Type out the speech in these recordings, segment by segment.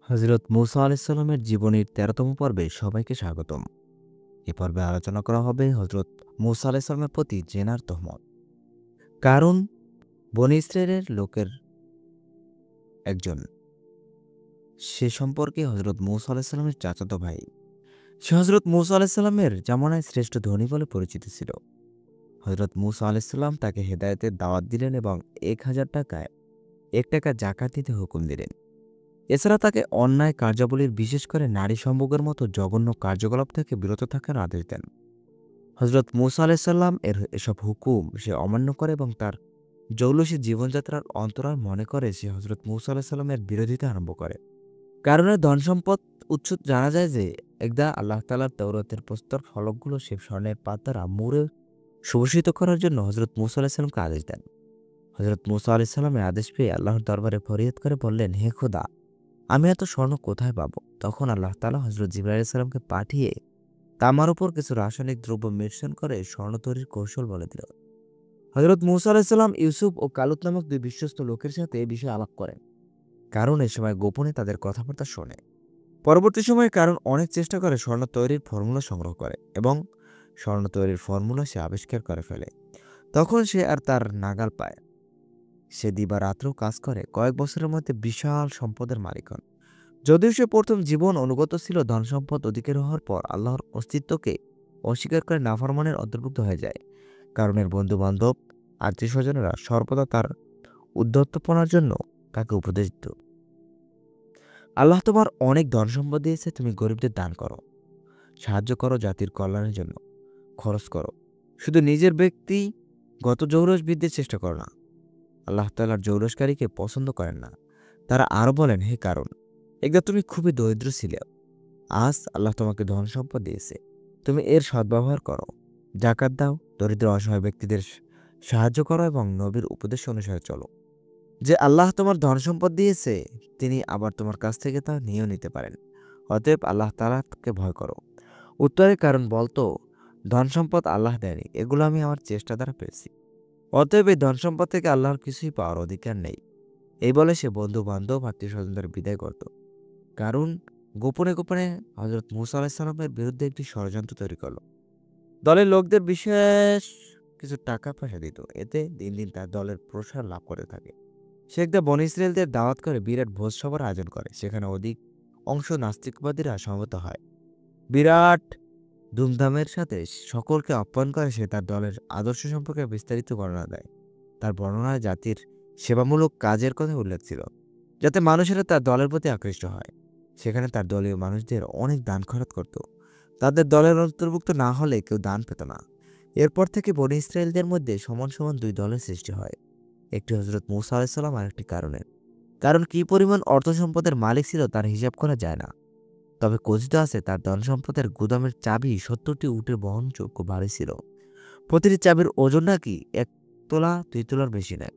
হযরত মুসা আলাইহিস সালামের জীবনীর ১৩তম পর্বে সবাইকে স্বাগতম। এ পর্বে আলোচনা করা হবে হযরত মুসা আলাইহিস সালামের প্রতি জেনার তহমত। কারণ বনী ইসরাইলের লোকের একজন, সে সম্পর্কে হযরত মুসা আলাইহিস সালামের চাচাতো ভাই। সে হযরত মুসা আলাইহিস সালামের জামানায় শ্রেষ্ঠ ধনী বলে পরিচিত ছিল। হযরত মুসা আলাইহিস সালাম তাকে হেদায়েতের দাওয়াত দিলেন এবং ১,০০০ টাকায় ১ টাকা যাকাত দিতে হুকুম দিলেন। এছাড়া তাকে অন্যায় কার্যাবলীর, বিশেষ করে নারী সম্ভোগের মতো জঘন্য কার্যকলাপ থেকে বিরত থাকার আদেশ দেন। হযরত মুসা আলাইহিস সালাম এসব হুকুম সে অমান্য করে এবং তার জৌলুসী জীবনযাত্রার অন্তরাল মনে করে সে হযরত মুসা আলাইহিস সালামের বিরোধিতা আরম্ভ করে। কারণের ধনসম্পদ উৎস জানা যায় যে একদা আল্লাহ তাআলার তাওরাতের প্রস্তর ফলকগুলো সে স্বর্ণের পাতারা মুড়ে সুভূষিত করার জন্য হযরত মুসা আলাইহিস সালামকে আদেশ দেন। হযরত মুসা আলাইহিস সালামের আদেশ পেয়ে আল্লাহর দরবারে ফরিয়াদ করে বললেন, হে খোদা, আমি এত স্বর্ণ কোথায় পাবো? তখন আল্লাহ তাআলা হযরত জিবরাইল আলাইহিস সালামকে পাঠিয়ে তামার উপর কিছু রাসায়নিক দ্রব্য মিশ্রণ করে স্বর্ণ তৈরির কৌশল বলে দিল। হযরত মুসা আলাইহিস সালাম ইউসুফ ও কালুত নামক দুই বিশ্বস্ত লোকের সাথে এ বিষয়ে আলাপ করেন। কারণ এ সময় গোপনে তাদের কথাবার্তা শোনে। পরবর্তী সময়ে কারণ অনেক চেষ্টা করে স্বর্ণ তৈরির ফর্মুলা সংগ্রহ করে এবং স্বর্ণ তৈরির ফর্মুলা সে আবিষ্কার করে ফেলে। তখন সে আর তার নাগাল পায়। সে দিবারাত্রও কাজ করে কয়েক বছরের মধ্যে বিশাল সম্পদের মালিক হন। যদিও সে প্রথম জীবন অনুগত ছিল, ধনসম্পদ অধিকারী হওয়ার পর আল্লাহর অস্তিত্বকে অস্বীকার করে নাফরমানের অন্তর্ভুক্ত হয়ে যায়। কারণ এর বন্ধু-বান্ধব, আত্মীয়-স্বজনেরা সর্বদা তার উদ্ধত্যপনার জন্য তাকে উপদেশ দিত। আল্লাহ তোমার অনেক ধনসম্পদ দিয়েছে, তুমি গরিবদের দান করো, সাহায্য করো, জাতির কল্যাণের জন্য খরচ করো। শুধু নিজের ব্যক্তিগত জৌলস বৃদ্ধির চেষ্টা করো না। আল্লাহ তাআলার জৌলসকারীকে পছন্দ করেন না। তারা আরো বলেন, হে কারণ, একদা তুমি খুবই দরিদ্র ছিলে, আজ আল্লাহ তোমাকে ধন সম্পদ দিয়েছে, তুমি এর সদ্ব্যবহার করো, জাকাত দাও, দরিদ্র অসহায় ব্যক্তিদের সাহায্য করো এবং নবীর উপদেশ অনুসারে চলো। যে আল্লাহ তোমার ধন সম্পদ দিয়েছে তিনি আবার তোমার কাছ থেকে তা নিয়েও নিতে পারেন। অতএব আল্লাহ তাআলাকে ভয় করো। উত্তরে কারণ বলতো, ধন সম্পদ আল্লাহ দেয়নি, এগুলো আমি আমার চেষ্টা দ্বারা পেয়েছি। অতএব এই ধন সম্পদ থেকে আল্লাহর কিছুই পাওয়ার অধিকার নেই। এই বলে সে বন্ধু বান্ধব, আত্মীয় স্বজনদের বিদায় করত। কারণ গোপনে গোপনে হযরত মুসা আলাইহিস সালামের বিরুদ্ধে একটি ষড়যন্ত্র তৈরি করল। দলের লোকদের বিশেষ কিছু টাকা পয়সা দিত। এতে দিন দিন তার দলের প্রসার লাভ করতে থাকে। সে একদা বনী ইসরাইলদের দাওয়াত করে বিরাট ভোজসভার আয়োজন করে। সেখানে অধিক অংশ নাস্তিকবাদীরা সমবেত হয়। বিরাট ধুমধামের সাথে সকলকে আপ্যায়ন করে। সে তার দলের আদর্শ সম্পর্কে বিস্তারিত বর্ণনা দেয়। তার বর্ণনায় জাতির সেবামূলক কাজের কথা উল্লেখ ছিল, যাতে মানুষেরা তার দলের প্রতি আকৃষ্ট হয়। সেখানে তার দলীয় মানুষদের অনেক দান খরচ করত। তাদের দলের অন্তর্ভুক্ত না হলে কেউ দান পেত না। এরপর থেকে বনী ইসরাইলদের মধ্যে সমান সমান দুই দলের সৃষ্টি হয়, একটি হযরত মুসা আলাইহিস সালাম আর একটি কারণের। কারণ কি পরিমাণ অর্থ সম্পদের মালিক ছিল তার হিসাব করা যায় না। তবে কথিত আছে তার ধন সম্পদের গুদামের চাবি ৭০টি উটের বহনযোগ্য ভারী ছিল। প্রতিটি চাবির ওজন নাকি ১ তোলা ২ তোলার বেশি নয়।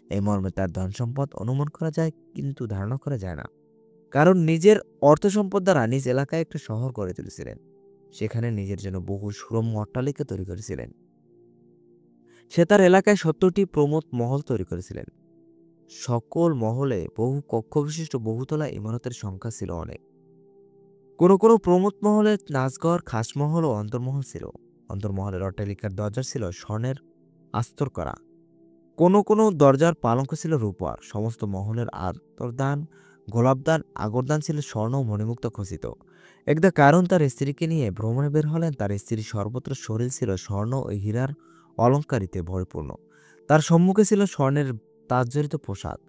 এই মর্মে তার ধন সম্পদ অনুমান করা যায়, কিন্তু ধারণা করা যায় না। কারণ নিজের অর্থ সম্পদ দ্বারা নিজ এলাকায় একটা শহর গড়ে তুলেছিলেন। সেখানে নিজের জন্য বহু সুরম্য অট্টালিকা তৈরি করেছিলেন। সে তার এলাকায় ৭০টি প্রমোদ মহল তৈরি করেছিলেন। সকল মহলে বহু কক্ষ বিশিষ্ট বহুতলা ইমারতের সংখ্যা ছিল অনেক। কোনো কোনো প্রমোদ মহলে নাচঘর, খাসমহল ও অন্তর্মহল ছিল। অন্তর্মহলের অট্টালিকার দরজা ছিল স্বর্ণের আস্তর করা। কোনো কোনো দরজার পালঙ্ক ছিল রূপার। সমস্ত মহলের আতরদান, গোলাপদান, আগরদান ছিল স্বর্ণ ও মণিমুক্ত খচিত। একদা কারণ তার স্ত্রীকে নিয়ে ভ্রমণে বের হলেন। তার স্ত্রীর সর্বত্র শরীর ছিল স্বর্ণ ও হীরার অলঙ্কারিতে পরিপূর্ণ। তার সম্মুখে ছিল স্বর্ণের তাজজড়িত পোশাক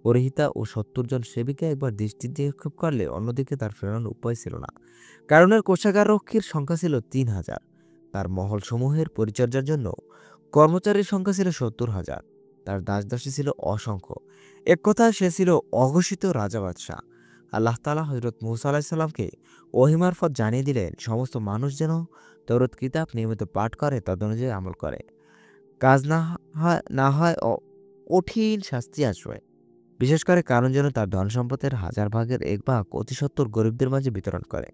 পরিহিতা ও ৭০ জন সেবিকা। একবার দৃষ্টি নিক্ষেপ করলে অন্যদিকে তার ফেরানোর উপায় ছিল না। কারণের কোষাগারক্ষীর সংখ্যা ছিল ৩,০০০। তার মহলসমূহের পরিচর্যার জন্য কর্মচারীর সংখ্যা ছিল ৭০,০০০। তার দাসদাসী ছিল অসংখ্য। এক কথায় সে ছিল অঘোষিত রাজা বাদশাহ। আল্লাহ তাআলা হযরত মুসা আলাইহিস সালামকে ওহী মারফত জানিয়ে দিলেন, সমস্ত মানুষ যেন তাওরাত কিতাব নিয়মিত পাঠ করে, তদনুযায়ী আমল করে। কাজ না হয় কঠিন শাস্তি আসবে। বিশেষ করে কারণ যেন তার ধন সম্পদের ১০০০ ভাগের ১ ভাগ অতি সত্বর গরিবদের মাঝে বিতরণ করে।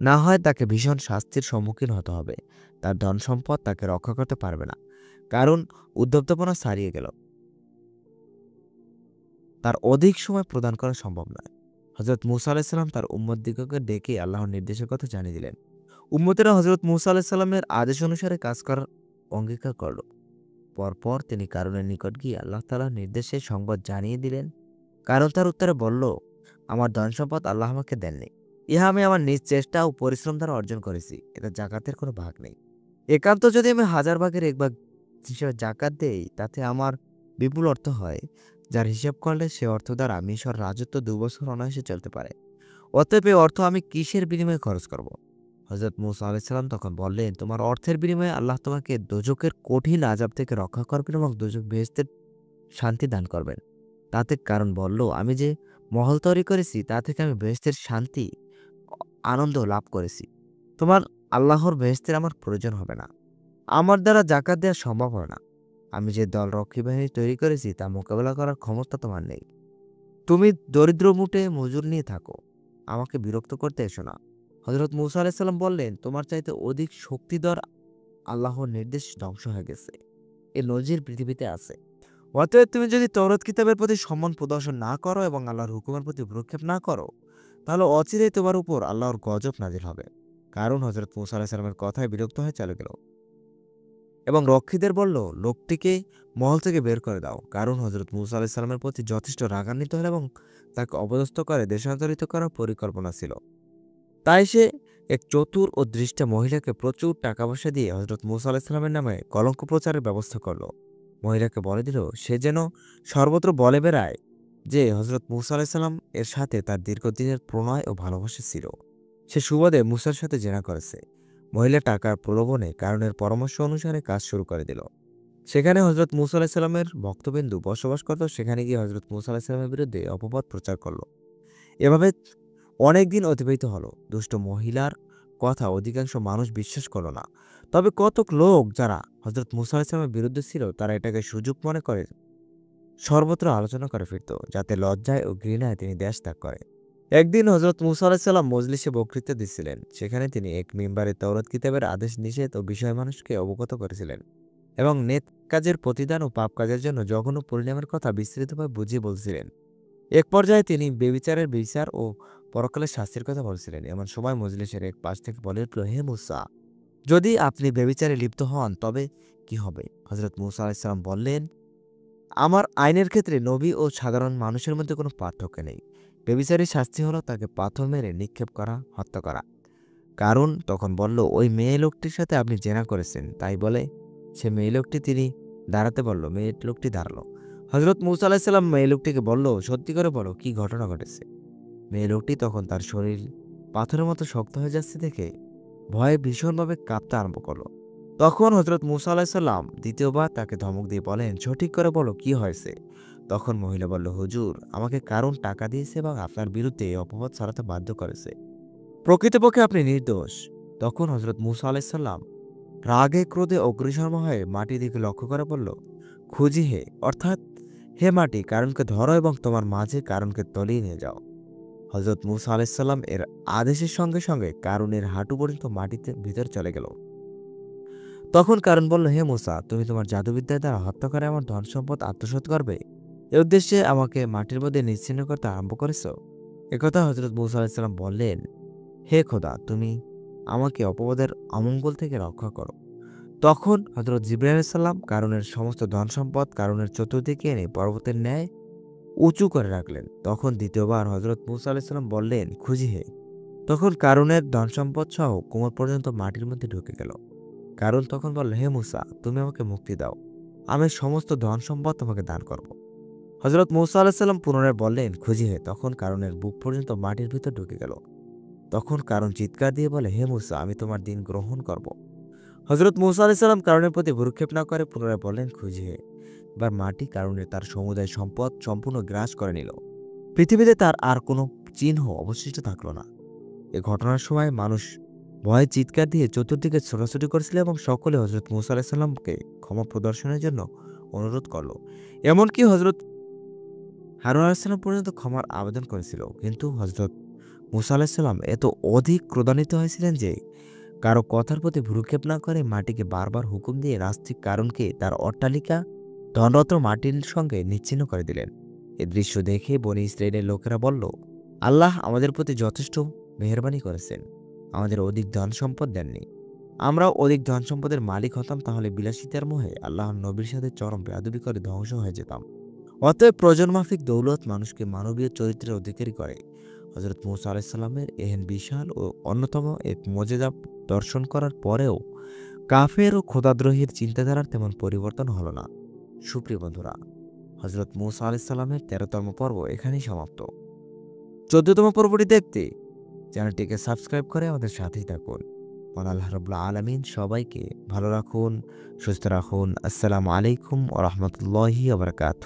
না হয় তাকে ভীষণ শাস্তির সম্মুখীন হতে হবে। তার ধন সম্পদ তাকে রক্ষা করতে পারবে না। কারণ উদ্ধতপনা ছাড়িয়ে গেল, তার অধিক সময় প্রদান করা সম্ভব নয়। হযরত মূসা আলাইহিস সালাম তার উম্মতদিগকে ডেকে আল্লাহর নির্দেশের কথা জানিয়ে দিলেন। উম্মতেরা হযরত মূসা আলাইহিস সালামের আদেশ অনুসারে কাজ করার অঙ্গীকার করল। পরপর তিনি কারুনের নিকট গিয়ে আল্লাহ তাআলার নির্দেশে সংবাদ জানিয়ে দিলেন। কারণ তার উত্তরে বলল, আমার ধনসম্পদ আল্লাহ আমাকে দেননি। ইহা আমি আমার নিজ চেষ্টা ও পরিশ্রম দ্বারা অর্জন করেছি। এতে জাকাতের কোনো ভাগ নেই। একান্ত যদি আমি 1000 ভাগের 1 ভাগ হিসেবে জাকাত দেই, তাতে আমার বিপুল অর্থ হয়, যার হিসাব করলে সে অর্থ দ্বারা মিশর রাজত্ব 2 বছর অনায়াসে চলতে পারে। অতএব এই অর্থ আমি কিসের বিনিময়ে খরচ করব? হযরত মূসা আলাইহিস সালাম তখন বললেন, তোমার অর্থের বিনিময়ে আল্লাহ তোমাকে দোজখের কঠিন আযাব থেকে রক্ষা করবেন এবং দোজখ বেহেশতের শান্তি দান করবেন। তাতে কারণ বলল, আমি যে মহল তৈরি করেছি তা থেকে আমি বেহেশতের শান্তি, আনন্দ লাভ করেছি। তোমার আল্লাহর বেহেশতের আমার প্রয়োজন হবে না। আমার দ্বারা জাকাত দেওয়া সম্ভব হবে না। আমি যে দল রক্ষী বাহিনী তৈরি করেছি তা মোকাবেলা করার ক্ষমতা তোমার নেই। তুমি দরিদ্র মুটে মজুর নিয়ে থাকো, আমাকে বিরক্ত করতে এসো না। হযরত মূসা আলাইহিস সালাম বললেন, তোমার চাইতে অধিক শক্তিধর আল্লাহর নির্দেশ ধ্বংস হয়ে গেছে। এ নজির পৃথিবীতে আছে। অতএব তুমি যদি তৌরাত কিতাবের প্রতি সম্মান প্রদর্শন না করো এবং আল্লাহর হুকুমের প্রতি ভ্রুক্ষেপ না করো, তাহলে অচিরেই তোমার উপর আল্লাহর গজব নাজিল হবে। কারণ হযরত মূসা আলাইহিস সালামের কথায় বিরক্ত হয়ে চলে গেল এবং রক্ষীদের বলল, লোকটিকে মহল থেকে বের করে দাও। কারণ হযরত মূসা আলাইহিস সালামের প্রতি যথেষ্ট রাগান্বিত হল এবং তাকে অপদস্থ করে দেশান্তরিত করার পরিকল্পনা ছিল। তাই সে এক চতুর ও দৃষ্টা মহিলাকে প্রচুর টাকা পয়সা দিয়ে হযরত মূসা আলাইহিস সালামের নামে কলঙ্ক প্রচারের ব্যবস্থা করল। মহিলাকে বলে দিল, সে যেন সর্বত্র বলে বেড়ায় যে হযরত মূসা আলাইহিস সালাম এর সাথে তার দীর্ঘদিনের প্রণয় ও ভালোবাসা ছিল। সে সুবাদে মূসার সাথে জেনা করেছে। মহিলা টাকার প্রলোভনে কারণের পরামর্শ অনুসারে কাজ শুরু করে দিল। সেখানে হযরত মূসা আলাইহিস সালামের ভক্তবিন্দু বসবাস করত। সেখানে গিয়ে হযরত মূসা আলাইহিস সালামের বিরুদ্ধে অপবাদ প্রচার করল। এভাবে অনেক দিন অতিবাহিত হলো। দুষ্ট মহিলার কথা অধিকাংশ মানুষ বিশ্বাস করল না। তবে কতক লোক যারা হযরত মূসা আলাইহিস সালামের বিরুদ্ধে ছিল, তারা এটাকে সুযোগ মনে করে সর্বত্র আলোচনা করে ফিরত, যাতে লজ্জায় ও ঘৃণায় তিনি দেশ ত্যাগ করে। একদিন হযরত মূসা আলাইহিস সালাম মজলিসে বক্তৃতা দিচ্ছিলেন। সেখানে তিনি এক মিম্বারে তাওরাত কিতাবের আদেশ নিষেধ ও বিষয় মানুষকে অবগত করেছিলেন এবং নেক কাজের প্রতিদান ও পাপ কাজের জন্য জঘন্য পরিণামের কথা বিস্তৃতভাবে বুঝিয়ে বলছিলেন। এক পর্যায়ে তিনি বেবিচারের বিচার ও পরকালের শাস্তির কথা বলছিলেন। এমন সময় মজলিসের এক পাশ থেকে বলে উঠল, হে মূসা, যদি আপনি বেবিচারে লিপ্ত হন তবে কি হবে? হযরত মূসা আলাইহিস সালাম বললেন, আমার আইনের ক্ষেত্রে নবী ও সাধারণ মানুষের মধ্যে কোনো পার্থক্য নেই। বেবিচারীর শাস্তি হলো তাকে পাথর মেরে নিক্ষেপ করা, হত্যা করা। কারণ তখন বলল, ওই মেয়ে লোকটির সাথে আপনি জেনা করেছেন। তাই বলে সে মেয়ে লোকটি তিনি দাঁড়াতে বলল। মেয়ে লোকটি দাঁড়ালো। হযরত মূসা আলাইহিস সালাম মেয়ে লোকটিকে বলল, সত্যি করে বলো, কি ঘটনা ঘটেছে? মেয়ে লোকটি তখন তার শরীর পাথরের মতো শক্ত হয়ে যাচ্ছে দেখে ভয়ে ভীষণভাবে কাঁপতে আরম্ভ করলো। তখন হযরত মূসা আলাইহিস সালাম দ্বিতীয়বার তাকে ধমক দিয়ে বলেন, সঠিক করে বলো, কি হয়েছে? তখন মহিলা বলল, হুজুর, আমাকে কারণ টাকা দিয়েছে এবং আপনার বিরুদ্ধে এই অপবাদ ছড়াতে বাধ্য করেছে। প্রকৃতপক্ষে আপনি নির্দোষ। তখন হযরত মূসা আলাইহিস সালাম রাগে ক্রোধে অগ্নিশর্মা হয়ে মাটির দিকে লক্ষ্য করে বলল, খুঁজি হে, অর্থাৎ হে মাটি, কারণকে ধরো এবং তোমার মাঝে কারণকে তলিয়ে নিয়ে যাও। হযরত মূসা আলাইহিস সালাম এর আদেশের সঙ্গে সঙ্গে কারুনের হাঁটু পর্যন্ত মাটিতে ভিতরে চলে গেল। তখন কারণ বলল, হে মূসা, তুমি তোমার জাদুবিদ্যার দ্বারা হত্যা করে আমার ধন সম্পদ আত্মসাৎ করবে, এ উদ্দেশ্যে আমাকে মাটির মধ্যে নিশ্চিহ্ন করতে আরম্ভ করেছ। একথা হযরত মূসা আলাইহিস সালাম বললেন, হে খোদা, তুমি আমাকে অপবাদের অমঙ্গল থেকে রক্ষা করো। তখন হযরত জিবরাইল আলাইহিস সালাম কারুনের সমস্ত ধন সম্পদ কারুনের চতুর্দিকে এনে পর্বতের ন্যায় উঁচু করে রাখলেন। তখন দ্বিতীয়বার হযরত মূসা আলাইহিস সালাম বললেন, খুঁজি হে। তখন কারুনের ধন সম্পদ সহ কোমর পর্যন্ত মাটির মধ্যে ঢুকে গেল। কারণ তখন বলল, হে মূসা, তুমি আমাকে মুক্তি দাও, আমি সমস্ত ধন সম্পদ তোমাকে দান করব। হযরত মূসা আলাইহিস সালাম পুনরায় বললেন, খুঁজি হে। তখন কারুনের বুক পর্যন্ত মাটির ভিতর ঢুকে গেল। তখন কারণ চিৎকার দিয়ে বলে, হে মূসা, আমি তোমার দিন গ্রহণ করব। হযরত মূসা আলাইহিস সালাম কারুনের প্রতি ভ্রুক্ষেপ না করে পুনরায় বললেন, খুঁজি হে। এবার মাটি কারুনের তার সমুদায় সম্পদ সম্পূর্ণ গ্রাস করে নিল। পৃথিবীতে তার আর কোনো চিহ্ন অবশিষ্ট থাকল না। এ ঘটনার সময় মানুষ ভয়ে চিৎকার দিয়ে চতুর্দিকে ছোটাছুটি করেছিল এবং সকলে হযরত মূসা আলাইহিস সালামকে ক্ষমা প্রদর্শনের জন্য অনুরোধ করল। এমনকি হযরত হারুন আলাইহিস সালাম পর্যন্ত ক্ষমার আবেদন করেছিল। কিন্তু হযরত মূসা আলাইহিস সালাম এত অধিক ক্রোধান্বিত হয়েছিলেন যে কারো কথার প্রতি ভ্রুক্ষেপ না করে মাটিকে বারবার হুকুম দিয়ে নাস্তিক কারণকে তার অট্টালিকা ধনরত্ন মাটির সঙ্গে নিচ্ছিন্ন করে দিলেন। এ দৃশ্য দেখে বনী ইসরাইলের লোকেরা বলল, আল্লাহ আমাদের প্রতি যথেষ্ট মেহেরবানি করেছেন, আমাদের অধিক ধন সম্পদ দেননি। আমরাও অধিক ধন সম্পদের মালিক হতাম, তাহলে বিলাসিতার মোহে আল্লাহর নবীর সাথে চরম বেয়াদবি করে ধ্বংস হয়ে যেতাম। অতএব প্রয়োজনমাফিক দৌলত মানুষকে মানবীয় চরিত্রের অধিকারী করে। হজরত মুসা আলাইসাল্লামের এহেন বিশাল ও অন্যতম এক মজেদা দর্শন করার পরেও কাফের ও খোদাদ্রোহীর চিন্তাধারার তেমন পরিবর্তন হলো না। সুপ্রিয় বন্ধুরা, হজরত মুসা আলাইসাল্লামের 13তম পর্ব এখানেই সমাপ্ত। 14তম পর্বটি দেখতে চ্যানেলটিকে সাবস্ক্রাইব করে আমাদের সাথেই থাকুন। আল্লাহ রাব্বুল আলামিন সবাইকে ভালো রাখুন, সুস্থ রাখুন। আসসালামু আলাইকুম ওয়া রাহমাতুল্লাহি ওয়া বারাকাতুহু।